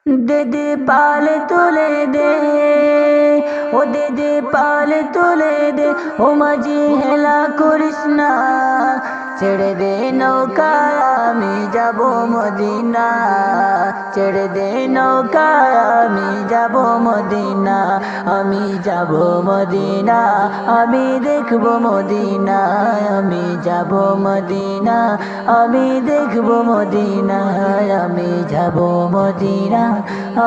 দে দে পাল তুলে দে, ও দে দে পাল তুলে দে, ও মাঝি হেলা করিস না, ছেড়ে দে নৌকা আমি যাব মদিনা, ছেড়ে দে নৌকা আমি যাব মদিনা, আমি যাব মদিনা, আমি দেখব মদিনা, আমি যাব মদিনা, আমি দেখব মদিনা, আমি যাব মদিনা,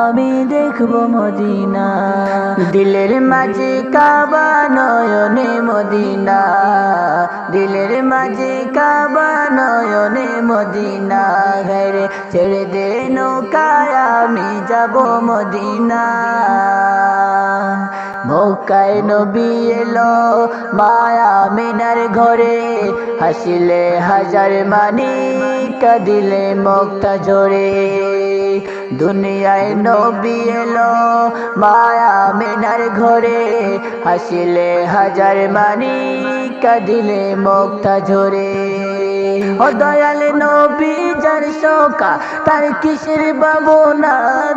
আমি দেখব মদিনা। দিলের মাঝে কাবা নয়নে মদিনা, দিলের মাঝে কাবা নয়নে মদিনা, ঘরে ছেড়ে দে নৌকায় আমি যাব মদিনা। মক্কায় নবী এলো মায়া মিনার ঘরে, হাসিলে হাজার মানি কাঁদিলে মুক্তা ঝরে। দুনিয়ায় নবী এলো মায়া মিনার ঘরে, হাসিলে হাজার মানি কাঁদিলে মুক্তা ঝরে। ও দয়াল নবী যার শোকা তার কিসের ভাবনা,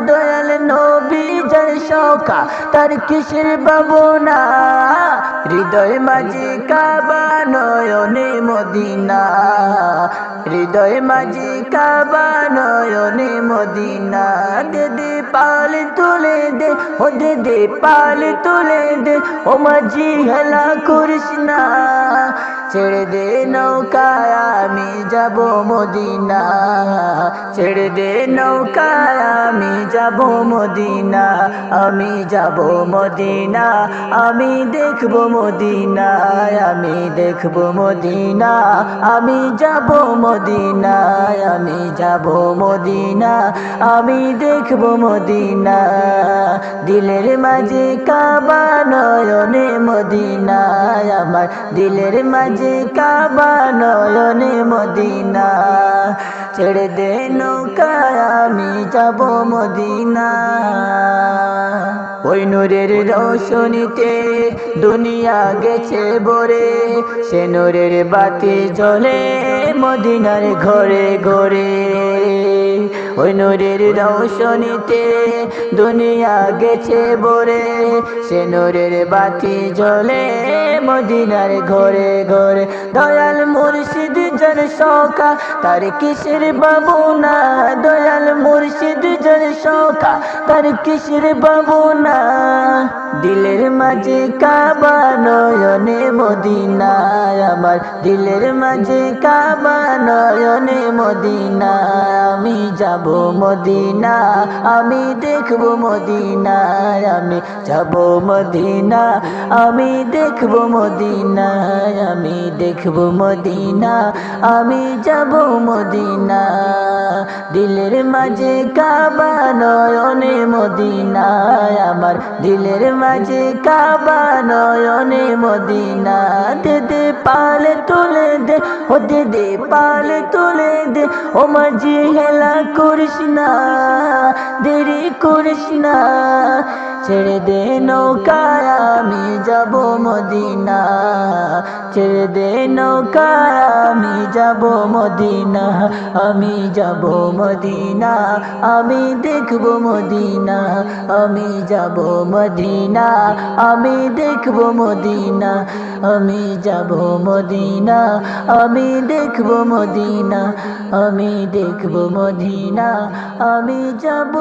দয়াল নবী যার শোকা তার কিসের ভাবনা, হৃদয় মাঝে কাবা নয়নে মদিনা, হৃদয় মাঝে কাবা নয়নে মদিনা। দে দে পাল তুলে দে, ও দে দে পাল তুলে দে, ও মাঝি হেলা করিস না, ছেড়ে দে নৌকায় আমি যাব মদিনা, ছেড়ে দে নৌকায় আমি যাব মদিনা, আমি যাব মদিনা, আমি দেখব মদিনা, আমি দেখব মদিনা, আমি যাব মদিনা, আমি যাব মদিনা, আমি দেখব মদিনা। দিলের মাঝে কাবা নয়নে মদিনা, আমার দিলের মাঝে কাবা নয়নে মদিনা, ছেড়ে দে নৌকা আমি যাব মদিনা। ওই নূরের রোশনীতে দুনিয়া গেছে ভরে, সে নূরের বাতি জ্বলে মদিনার ঘরে ঘরে। ওই নূরের রোশনীতে দুনিয়া গেছে ভরে, সে নূরের বাতি জ্বলে মদিনার ঘরে ঘরে। দয়াল মুর্শিদ যার শোকা তার কিসের ভাবনা, দয়াল মুর্শিদ যার শোকা তার কিসের ভাবনা, দিলের মাঝে কাবা নয়নে মদিনা, আমার দিলের মাঝে কাবা নয়নে মদিনা, আমি যাব মদিনা, আমি দেখব মদিনা, আমি যাব মদিনা, আমি দেখব মদিনা, আমি দেখব মদিনা, আমি যাব মদিনা। দিলের মাঝে কাবা নয়নে মদিনা, আমার দিলের মাঝে কাবা নয়নে মদিনা। দে দে পাল তুলে দে, ও দে দে পাল তুলে দে, ও মাঝি হেলা করিস না, দেরি করিস না, ছেড়ে দে নৌকায় আমি যাব মদিনা, ছেড়ে দে নৌকায় আমি যাব মদিনা, আমি যাব মদিনা, আমি দেখব মদিনা, আমি যাব মদিনা, আমি দেখব মদিনা, আমি যাব মদিনা, আমি দেখব মদিনা, আমি দেখব মদিনা, আমি যাব